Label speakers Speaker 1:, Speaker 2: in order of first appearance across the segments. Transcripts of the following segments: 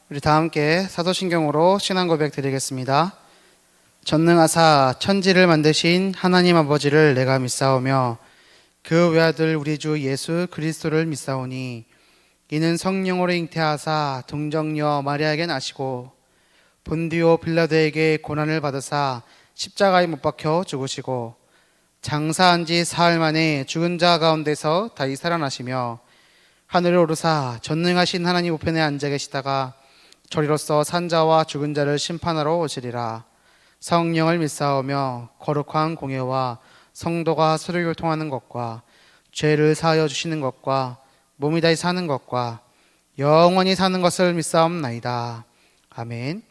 Speaker 1: 우리 다 함께 사도신경으로 신앙 고백 드리겠습니다. 전능하사 천지를 만드신 하나님 아버지를 내가 믿사오며 그 외아들 우리 주 예수 그리스도를 믿사오니 이는 성령으로 잉태하사 동정녀 마리아에게 나시고 본디오 빌라도에게 고난을 받으사 십자가에 못 박혀 죽으시고 장사한 지 사흘 만에 죽은 자 가운데서 다시 살아나시며 하늘에 오르사 전능하신 하나님 우편에 앉아 계시다가 저리로서 산자와 죽은 자를 심판하러 오시리라. 성령을 믿사오며 거룩한 공예와 성도가 서로 교통하는 것과 죄를 사하여 주시는 것과 몸이 다시 사는 것과 영원히 사는 것을 믿사옵나이다. 아멘.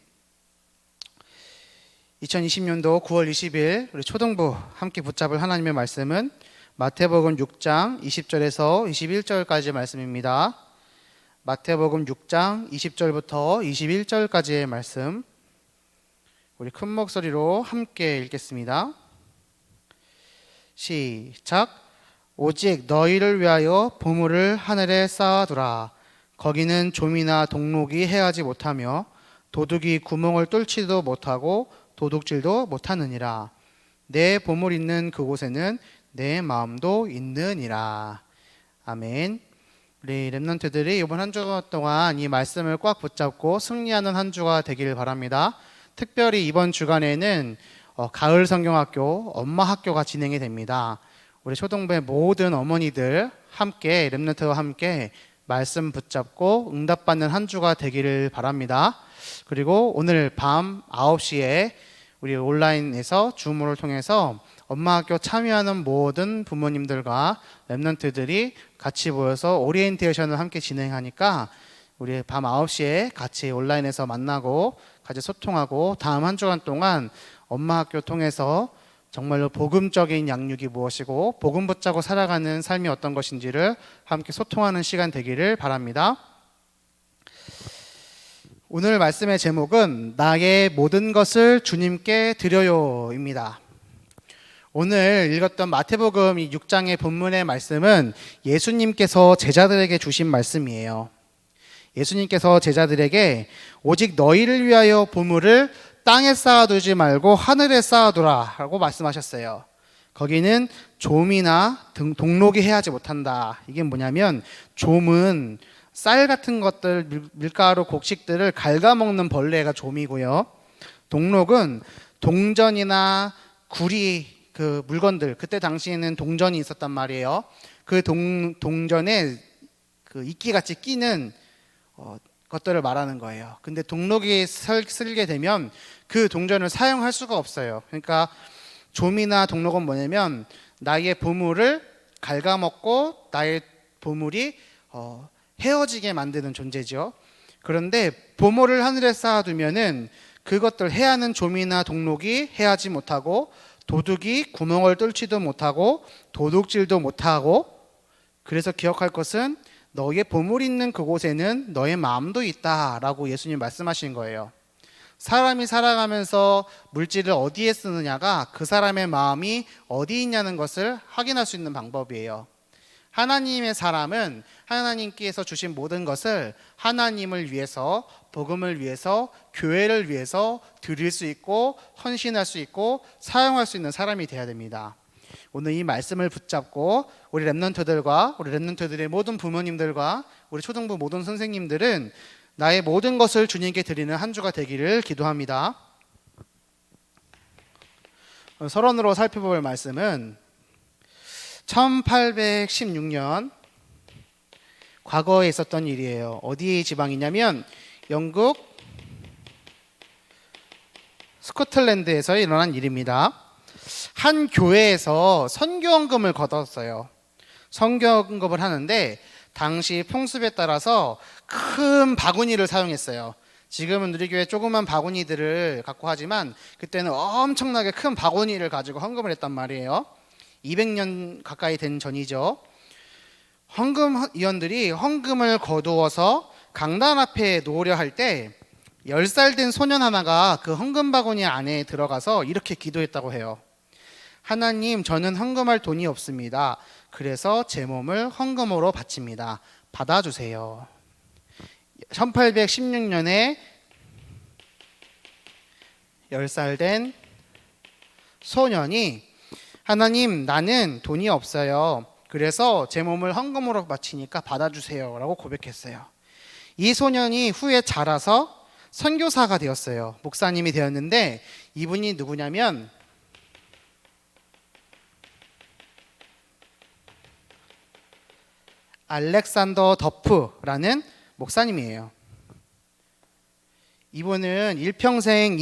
Speaker 1: 2020년도 9월 20일 우리 초등부 함께 붙잡을 하나님의 말씀은 마태복음 6장 20절에서 21절까지의 말씀입니다. 마태복음 6장 20절부터 21절까지의 말씀, 우리 큰 목소리로 함께 읽겠습니다. 시작. 오직 너희를 위하여 보물을 하늘에 쌓아두라. 거기는 좀이나 동록이 해하지 못하며 도둑이 구멍을 뚫지도 못하고 도둑질도 못하느니라. 내 보물 있는 그곳에는 내 마음도 있느니라. 아멘. 우리 렘넌트들이 이번 한 주 동안 이 말씀을 꽉 붙잡고 승리하는 한 주가 되길 바랍니다. 특별히 이번 주간에는 가을 성경학교 엄마 학교가 진행이 됩니다. 우리 초등부의 모든 어머니들 함께 렘넌트와 함께 말씀 붙잡고 응답받는 한 주가 되기를 바랍니다. 그리고 오늘 밤 9시에 우리 온라인에서 줌을 통해서 엄마학교 참여하는 모든 부모님들과 렘넌트들이 같이 모여서 오리엔테이션을 함께 진행하니까 우리 밤 9시에 같이 온라인에서 만나고 같이 소통하고 다음 한 주간 동안 엄마학교 통해서 정말로 복음적인 양육이 무엇이고 복음 붙잡고 살아가는 삶이 어떤 것인지를 함께 소통하는 시간 되기를 바랍니다. 오늘 말씀의 제목은 나의 모든 것을 주님께 드려요입니다. 오늘 읽었던 마태복음 6장의 본문의 말씀은 예수님께서 제자들에게 주신 말씀이에요. 예수님께서 제자들에게 오직 너희를 위하여 보물을 땅에 쌓아두지 말고 하늘에 쌓아두라 라고 말씀하셨어요. 거기는 좀이나 동록이 해하지 못한다. 이게 뭐냐면 좀은 쌀 같은 것들, 밀가루, 곡식들을 갉아먹는 벌레가 좀이고요. 동록은 동전이나 구리 그 물건들, 그때 당시에는 동전이 있었단 말이에요. 그 동전에 그 이끼같이 끼는 것들을 말하는 거예요. 근데 동록이 쓸게 되면 그 동전을 사용할 수가 없어요. 그러니까 좀이나 동록은 뭐냐면 나의 보물을 갉아먹고 나의 보물이 헤어지게 만드는 존재죠. 그런데 보물을 하늘에 쌓아두면은 그것들 해하는 좀이나 동록이 해하지 못하고 도둑이 구멍을 뚫지도 못하고 도둑질도 못하고, 그래서 기억할 것은 너의 보물 있는 그곳에는 너의 마음도 있다라고 예수님 말씀하신 거예요. 사람이 살아가면서 물질을 어디에 쓰느냐가 그 사람의 마음이 어디 있냐는 것을 확인할 수 있는 방법이에요. 하나님의 사람은 하나님께서 주신 모든 것을 하나님을 위해서, 복음을 위해서, 교회를 위해서 드릴 수 있고 헌신할 수 있고 사용할 수 있는 사람이 되어야 됩니다. 오늘 이 말씀을 붙잡고 우리 렘넌트들과 우리 렘넌트들의 모든 부모님들과 우리 초등부 모든 선생님들은 나의 모든 것을 주님께 드리는 한 주가 되기를 기도합니다. 서론으로 살펴볼 말씀은 1816년 과거에 있었던 일이에요. 어디 지방이냐면 영국 스코틀랜드에서 일어난 일입니다. 한 교회에서 선교헌금을 걷었어요. 선교헌금을 하는데 당시 풍습에 따라서 큰 바구니를 사용했어요. 지금은 우리 교회 조그만 바구니들을 갖고 하지만 그때는 엄청나게 큰 바구니를 가지고 헌금을 했단 말이에요. 200년 가까이 된 전이죠. 헌금위원들이 헌금을 거두어서 강단 앞에 놓으려 할 때 10살 된 소년 하나가 그 헌금 바구니 안에 들어가서 이렇게 기도했다고 해요. 하나님, 저는 헌금할 돈이 없습니다. 그래서 제 몸을 헌금으로 바칩니다. 받아주세요. 1816년에 10살 된 소년이 하나님, 나는 돈이 없어요. 그래서 제 몸을 헌금으로 바치니까 받아주세요 라고 고백했어요. 이 소년이 후에 자라서 선교사가 되었어요. 목사님이 되었는데 이분이 누구냐면 알렉산더 더프라는 목사님이에요. 이분은 일평생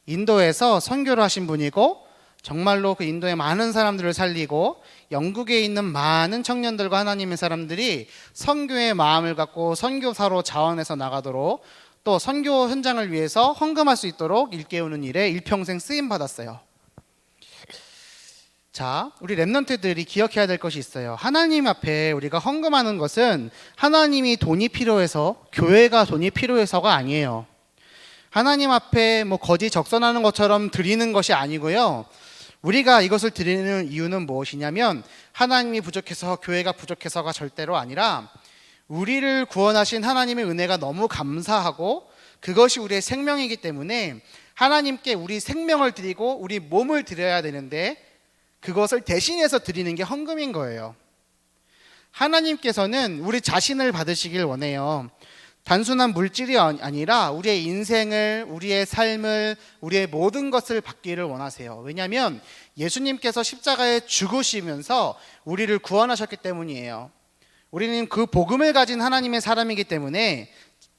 Speaker 1: 인도에서 선교를 하신 분이고 정말로 그 인도의 많은 사람들을 살리고 영국에 있는 많은 청년들과 하나님의 사람들이 선교의 마음을 갖고 선교사로 자원해서 나가도록 또 선교 현장을 위해서 헌금할 수 있도록 일깨우는 일에 일평생 쓰임 받았어요. 자, 우리 렘넌트들이 기억해야 될 것이 있어요. 하나님 앞에 우리가 헌금하는 것은 하나님이 돈이 필요해서, 교회가 돈이 필요해서가 아니에요. 하나님 앞에 뭐 거지 적선하는 것처럼 드리는 것이 아니고요. 우리가 이것을 드리는 이유는 무엇이냐면 하나님이 부족해서, 교회가 부족해서가 절대로 아니라 우리를 구원하신 하나님의 은혜가 너무 감사하고 그것이 우리의 생명이기 때문에 하나님께 우리 생명을 드리고 우리 몸을 드려야 되는데 그것을 대신해서 드리는 게 헌금인 거예요. 하나님께서는 우리 자신을 받으시길 원해요. 단순한 물질이 아니라 우리의 인생을, 우리의 삶을, 우리의 모든 것을 받기를 원하세요. 왜냐하면 예수님께서 십자가에 죽으시면서 우리를 구원하셨기 때문이에요. 우리는 그 복음을 가진 하나님의 사람이기 때문에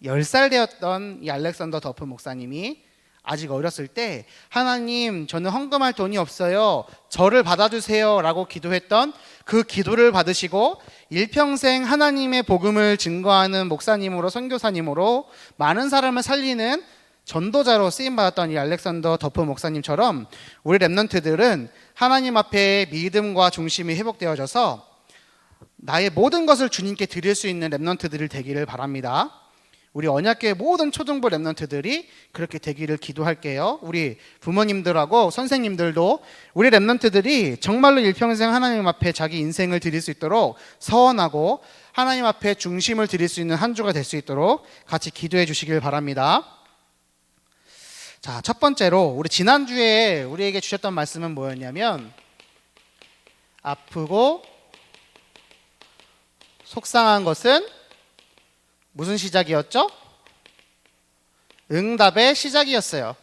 Speaker 1: 10살 되었던 이 알렉산더 더프 목사님이 아직 어렸을 때 하나님, 저는 헌금할 돈이 없어요. 저를 받아주세요 라고 기도했던 그 기도를 받으시고 일평생 하나님의 복음을 증거하는 목사님으로, 선교사님으로 많은 사람을 살리는 전도자로 쓰임받았던 이 알렉산더 더프 목사님처럼 우리 렘넌트들은 하나님 앞에 믿음과 중심이 회복되어져서 나의 모든 것을 주님께 드릴 수 있는 렘넌트들을 되기를 바랍니다. 우리 언약교회 모든 초등부 렘넌트들이 그렇게 되기를 기도할게요. 우리 부모님들하고 선생님들도 우리 렘넌트들이 정말로 일평생 하나님 앞에 자기 인생을 드릴 수 있도록 서원하고 하나님 앞에 중심을 드릴 수 있는 한 주가 될 수 있도록 같이 기도해 주시길 바랍니다. 자, 첫 번째로 우리 지난주에 우리에게 주셨던 말씀은 뭐였냐면 아프고 속상한 것은 무슨 시작이었죠? 응답의 시작이었어요.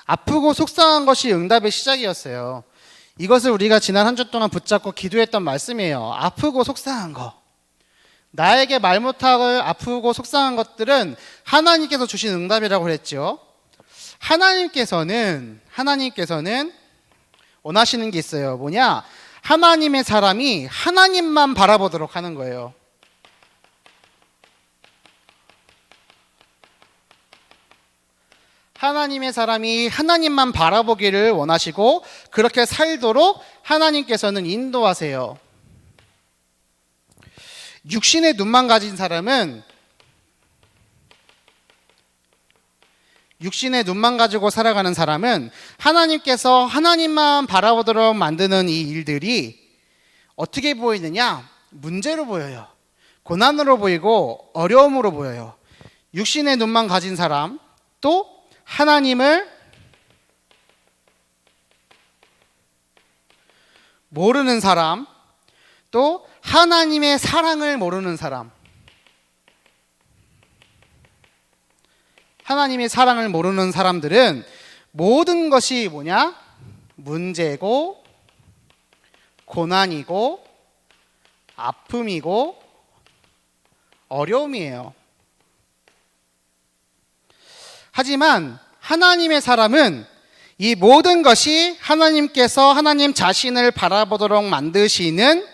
Speaker 1: 아프고 속상한 것이 응답의 시작이었어요. 이것을 우리가 지난 한 주 동안 붙잡고 기도했던 말씀이에요. 아프고 속상한 거. 나에게 말 못하고 아프고 속상한 것들은 하나님께서 주신 응답이라고 그랬죠. 하나님께서는 원하시는 게 있어요. 뭐냐? 하나님의 사람이 하나님만 바라보도록 하는 거예요. 하나님의 사람이 하나님만 바라보기를 원하시고 그렇게 살도록 하나님께서는 인도하세요. 육신의 눈만 가진 사람은 육신의 눈만 가지고 살아가는 사람은 하나님께서 하나님만 바라보도록 만드는 이 일들이 어떻게 보이느냐? 문제로 보여요. 고난으로 보이고 어려움으로 보여요. 육신의 눈만 가진 사람, 또 하나님을 모르는 사람, 또 하나님의 사랑을 모르는 사람, 하나님의 사랑을 모르는 사람들은 모든 것이 뭐냐? 문제고 고난이고 아픔이고 어려움이에요. 하지만 하나님의 사람은 이 모든 것이 하나님께서 하나님 자신을 바라보도록 만드시는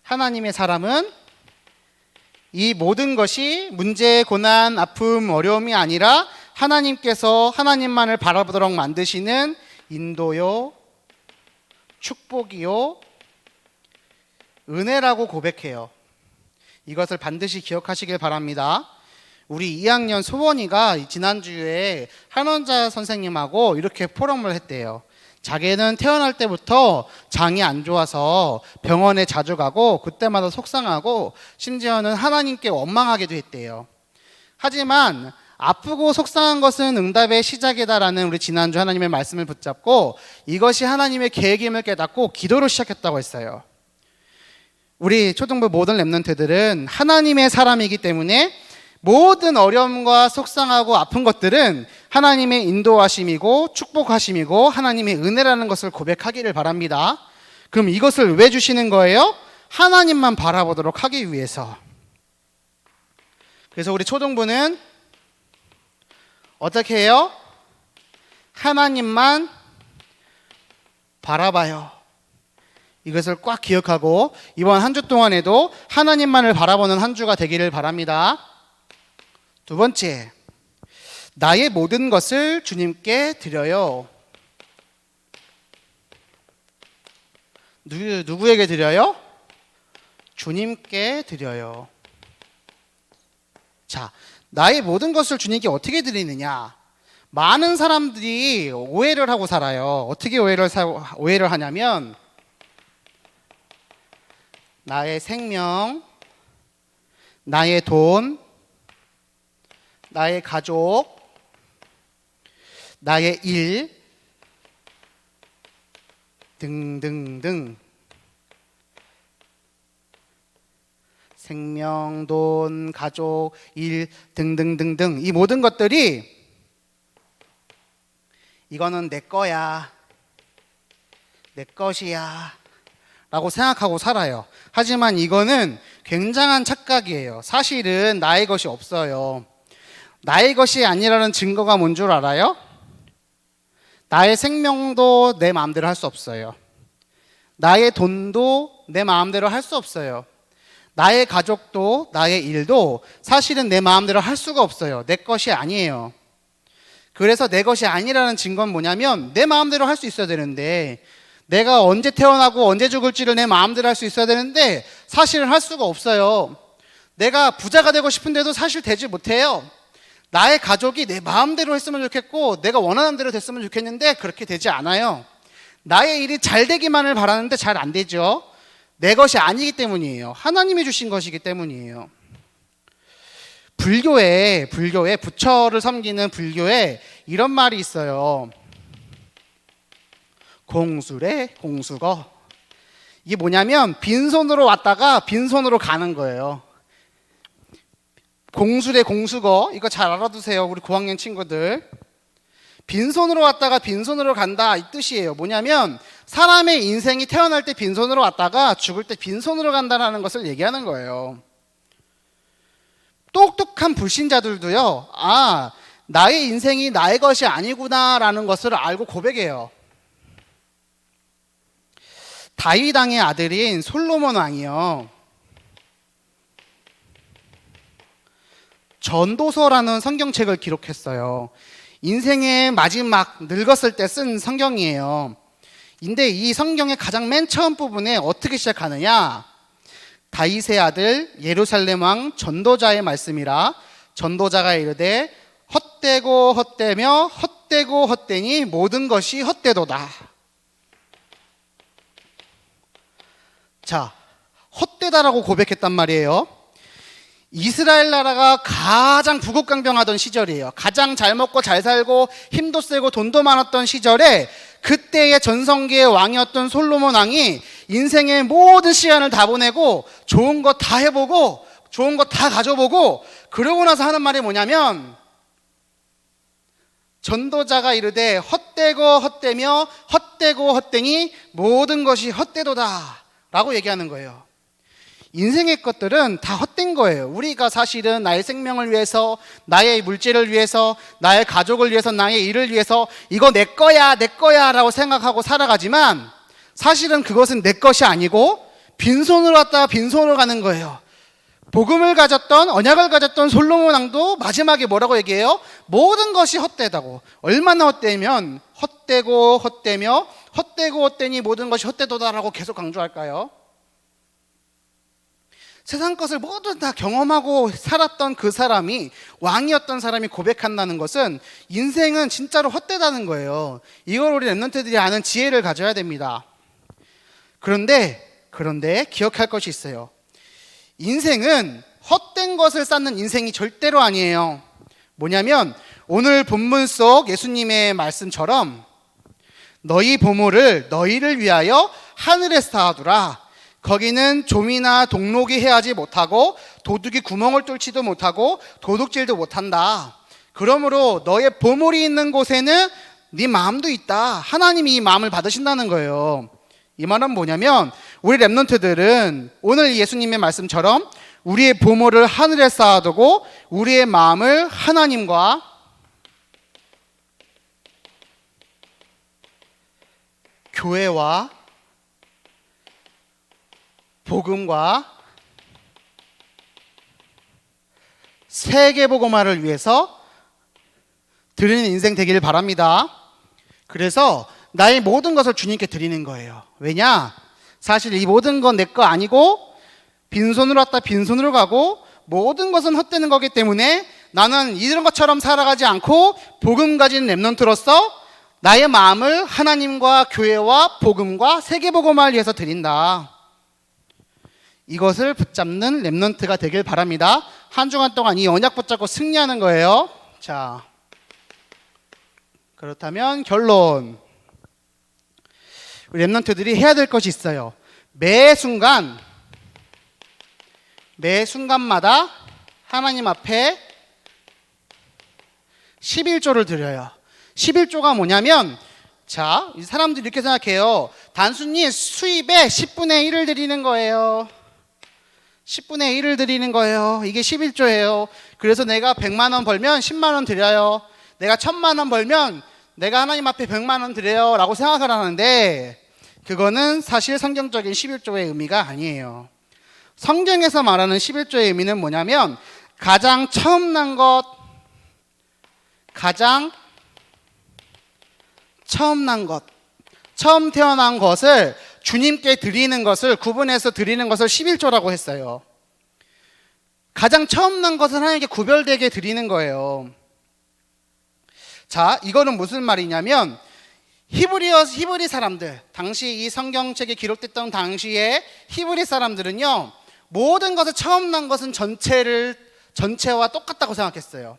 Speaker 1: 하나님의 사람은 이 모든 것이 문제, 고난, 아픔, 어려움이 아니라 하나님께서 하나님만을 바라보도록 만드시는 인도요, 축복이요, 은혜라고 고백해요. 이것을 반드시 기억하시길 바랍니다. 우리 2학년 소원이가 지난주에 한원자 선생님하고 이렇게 포럼을 했대요. 자기는 태어날 때부터 장이 안 좋아서 병원에 자주 가고 그때마다 속상하고 심지어는 하나님께 원망하기도 했대요. 하지만 아프고 속상한 것은 응답의 시작이다라는 우리 지난주 하나님의 말씀을 붙잡고 이것이 하나님의 계획임을 깨닫고 기도를 시작했다고 했어요. 우리 초등부 모든 랩런트들은 하나님의 사람이기 때문에 모든 어려움과 속상하고 아픈 것들은 하나님의 인도하심이고 축복하심이고 하나님의 은혜라는 것을 고백하기를 바랍니다. 그럼 이것을 왜 주시는 거예요? 하나님만 바라보도록 하기 위해서. 그래서 우리 초등부는 어떻게 해요? 하나님만 바라봐요. 이것을 꽉 기억하고 이번 한 주 동안에도 하나님만을 바라보는 한 주가 되기를 바랍니다. 두 번째, 나의 모든 것을 주님께 드려요. 누구에게 드려요? 주님께 드려요. 자, 나의 모든 것을 주님께 어떻게 드리느냐? 많은 사람들이 오해를 하고 살아요. 어떻게 오해를 하냐면 나의 생명, 나의 돈, 나의 가족, 나의 일 등등등 생명, 돈, 가족, 일 등등등등 이 모든 것들이 이거는 내 거야, 내 것이야 라고 생각하고 살아요. 하지만 이거는 굉장한 착각이에요. 사실은 나의 것이 없어요. 나의 것이 아니라는 증거가 뭔 줄 알아요? 나의 생명도 내 마음대로 할 수 없어요. 나의 돈도 내 마음대로 할 수 없어요. 나의 가족도 나의 일도 사실은 내 마음대로 할 수가 없어요. 내 것이 아니에요. 그래서 내 것이 아니라는 증거는 뭐냐면 내 마음대로 할 수 있어야 되는데 내가 언제 태어나고 언제 죽을지를 내 마음대로 할 수 있어야 되는데 사실은 할 수가 없어요. 내가 부자가 되고 싶은데도 사실 되지 못해요. 나의 가족이 내 마음대로 했으면 좋겠고 내가 원하는 대로 됐으면 좋겠는데 그렇게 되지 않아요. 나의 일이 잘 되기만을 바라는데 잘 안 되죠. 내 것이 아니기 때문이에요. 하나님이 주신 것이기 때문이에요. 불교에 부처를 섬기는 불교에 이런 말이 있어요. 공수래 공수거. 이게 뭐냐면 빈손으로 왔다가 빈손으로 가는 거예요. 공수래 공수거 이거 잘 알아두세요. 우리 고학년 친구들. 빈손으로 왔다가 빈손으로 간다 이 뜻이에요. 뭐냐면 사람의 인생이 태어날 때 빈손으로 왔다가 죽을 때 빈손으로 간다는 것을 얘기하는 거예요. 똑똑한 불신자들도요. 아, 나의 인생이 나의 것이 아니구나라는 것을 알고 고백해요. 다윗 왕의 아들인 솔로몬 왕이요. 전도서라는 성경책을 기록했어요. 인생의 마지막 늙었을 때 쓴 성경이에요. 근데 이 성경의 가장 맨 처음 부분에 어떻게 시작하느냐? 다윗의 아들 예루살렘 왕 전도자의 말씀이라 전도자가 이르되 헛되고 헛되며 헛되고 헛되니 모든 것이 헛되도다. 자, 헛되다라고 고백했단 말이에요. 이스라엘 나라가 가장 부국강병하던 시절이에요. 가장 잘 먹고 잘 살고 힘도 세고 돈도 많았던 시절에 그때의 전성기의 왕이었던 솔로몬 왕이 인생의 모든 시간을 다 보내고 좋은 거 다 해보고 좋은 거 다 가져보고 그러고 나서 하는 말이 뭐냐면 전도자가 이르되 헛되고 헛되며 헛되고 헛되니 모든 것이 헛되도다 라고 얘기하는 거예요. 인생의 것들은 다 헛된 거예요. 우리가 사실은 나의 생명을 위해서, 나의 물질을 위해서, 나의 가족을 위해서, 나의 일을 위해서 이거 내 거야 내 거야 라고 생각하고 살아가지만 사실은 그것은 내 것이 아니고 빈손으로 왔다가 빈손으로 가는 거예요. 복음을 가졌던 언약을 가졌던 솔로몬 왕도 마지막에 뭐라고 얘기해요? 모든 것이 헛되다고. 얼마나 헛되면 헛되고 헛되며 헛되고 헛되니 모든 것이 헛되도다라고 계속 강조할까요? 세상 것을 모두 다 경험하고 살았던 그 사람이, 왕이었던 사람이 고백한다는 것은 인생은 진짜로 헛되다는 거예요. 이걸 우리 랩런트들이 아는 지혜를 가져야 됩니다. 그런데 기억할 것이 있어요. 인생은 헛된 것을 쌓는 인생이 절대로 아니에요. 뭐냐면 오늘 본문 속 예수님의 말씀처럼 너희 보물을 너희를 위하여 하늘에 쌓아두라. 거기는 좀이나 동록이 해하지 못하고 도둑이 구멍을 뚫지도 못하고 도둑질도 못한다. 그러므로 너의 보물이 있는 곳에는 네 마음도 있다. 하나님이 이 마음을 받으신다는 거예요. 이 말은 뭐냐면 우리 랩런트들은 오늘 예수님의 말씀처럼 우리의 보물을 하늘에 쌓아두고 우리의 마음을 하나님과 교회와 복음과 세계복음화를 위해서 드리는 인생 되기를 바랍니다. 그래서 나의 모든 것을 주님께 드리는 거예요. 왜냐? 사실 이 모든 건 내 거 아니고 빈손으로 왔다 빈손으로 가고 모든 것은 헛되는 거기 때문에 나는 이런 것처럼 살아가지 않고 복음 가진 랩런트로서 나의 마음을 하나님과 교회와 복음과 세계복음화를 위해서 드린다. 이것을 붙잡는 랩런트가 되길 바랍니다. 한 주간 동안 이 언약 붙잡고 승리하는 거예요. 자, 그렇다면 결론. 우리 랩런트들이 해야 될 것이 있어요. 매 순간마다 하나님 앞에 11조를 드려요. 11조가 뭐냐면, 자, 이 사람들이 이렇게 생각해요. 단순히 수입의 10분의 1을 드리는 거예요. 10분의 1을 드리는 거예요. 이게 11조예요. 그래서 내가 100만 원 벌면 10만 원 드려요. 내가 1000만 원 벌면 내가 하나님 앞에 100만 원 드려요 라고 생각을 하는데, 그거는 사실 성경적인 11조의 의미가 아니에요. 성경에서 말하는 11조의 의미는 뭐냐면 가장 처음 난 것, 처음 태어난 것을 주님께 드리는 것을 구분해서 드리는 것을 11조라고 했어요. 가장 처음 난 것을 하나님께 구별되게 드리는 거예요. 자, 이거는 무슨 말이냐면 히브리 사람들, 당시 이 성경책에 기록됐던 당시에 히브리 사람들은요, 모든 것을 처음 난 것은 전체와 똑같다고 생각했어요.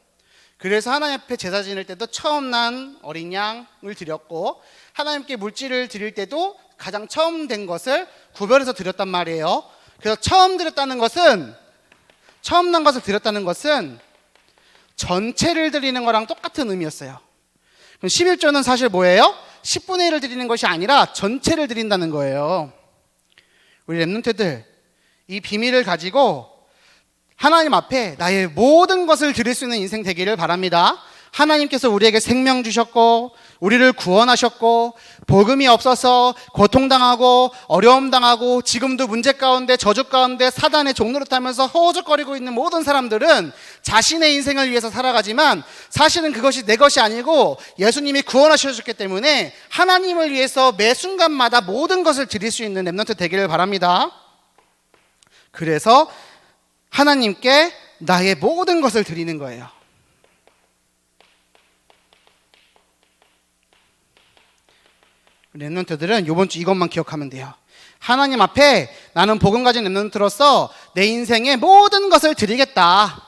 Speaker 1: 그래서 하나님 앞에 제사 지낼 때도 처음 난 어린 양을 드렸고, 하나님께 물질을 드릴 때도 가장 처음 된 것을 구별해서 드렸단 말이에요. 그래서 처음 난 것을 드렸다는 것은 전체를 드리는 거랑 똑같은 의미였어요. 그럼 11조는 사실 뭐예요? 10분의 1을 드리는 것이 아니라 전체를 드린다는 거예요. 우리 랩런트들, 이 비밀을 가지고 하나님 앞에 나의 모든 것을 드릴 수 있는 인생 되기를 바랍니다. 하나님께서 우리에게 생명 주셨고 우리를 구원하셨고 복음이 없어서 고통당하고 어려움 당하고 지금도 문제 가운데 저주 가운데 사단의 종로를 타면서 허우적거리고 있는 모든 사람들은 자신의 인생을 위해서 살아가지만 사실은 그것이 내 것이 아니고 예수님이 구원하셨기 때문에 하나님을 위해서 매 순간마다 모든 것을 드릴 수 있는 랩런트 되기를 바랍니다. 그래서 하나님께 나의 모든 것을 드리는 거예요. 랩런트들은 이번 주 이것만 기억하면 돼요. 하나님 앞에 나는 복음 가진 랩런트로서 내 인생의 모든 것을 드리겠다.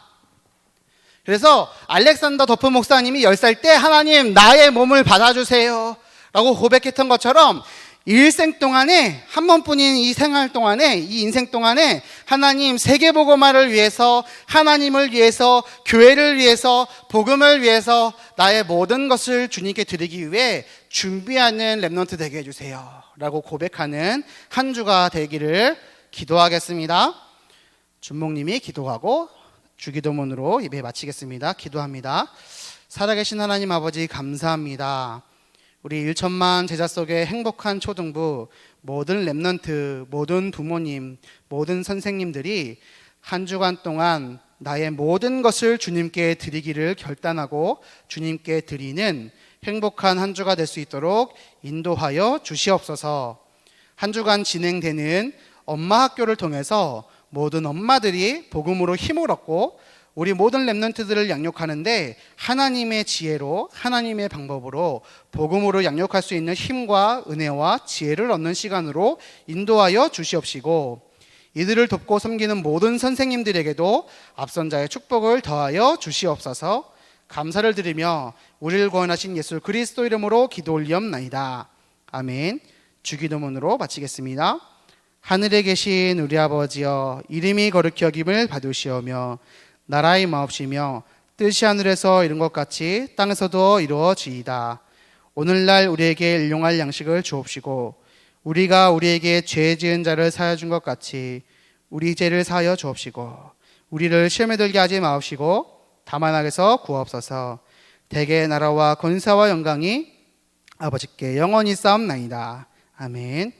Speaker 1: 그래서 알렉산더 더프 목사님이 10살 때 하나님 나의 몸을 받아주세요 라고 고백했던 것처럼 일생 동안에 한 번뿐인 이 생활 동안에 이 인생 동안에 하나님 세계복음화를 위해서 하나님을 위해서 교회를 위해서 복음을 위해서 나의 모든 것을 주님께 드리기 위해 준비하는 랩런트 되게 해주세요 라고 고백하는 한 주가 되기를 기도하겠습니다. 준목님이 기도하고 주기도문으로 예배 마치겠습니다. 기도합니다. 살아계신 하나님 아버지 감사합니다. 우리 1천만 제자 속의 행복한 초등부 모든 랩런트, 모든 부모님, 모든 선생님들이 한 주간 동안 나의 모든 것을 주님께 드리기를 결단하고 주님께 드리는 행복한 한 주가 될 수 있도록 인도하여 주시옵소서. 한 주간 진행되는 엄마 학교를 통해서 모든 엄마들이 복음으로 힘을 얻고 우리 모든 렘넌트들을 양육하는데 하나님의 지혜로 하나님의 방법으로 복음으로 양육할 수 있는 힘과 은혜와 지혜를 얻는 시간으로 인도하여 주시옵시고 이들을 돕고 섬기는 모든 선생님들에게도 앞선 자의 축복을 더하여 주시옵소서. 감사를 드리며 우리를 구원하신 예수 그리스도 이름으로 기도 올리옵나이다. 아멘. 주기도문으로 마치겠습니다. 하늘에 계신 우리 아버지여, 이름이 거룩히 여김을 받으시오며 나라의 마옵시며 뜻이 하늘에서 이룬 것 같이 땅에서도 이루어지이다. 오늘날 우리에게 일용할 양식을 주옵시고 우리가 우리에게 죄 지은 자를 사하여 준 것 같이 우리 죄를 사하여 주옵시고 우리를 시험에 들게 하지 마옵시고 다만 악에서 구하옵소서. 대개 나라와 권세와 영광이 아버지께 영원히 싸움나이다. 아멘.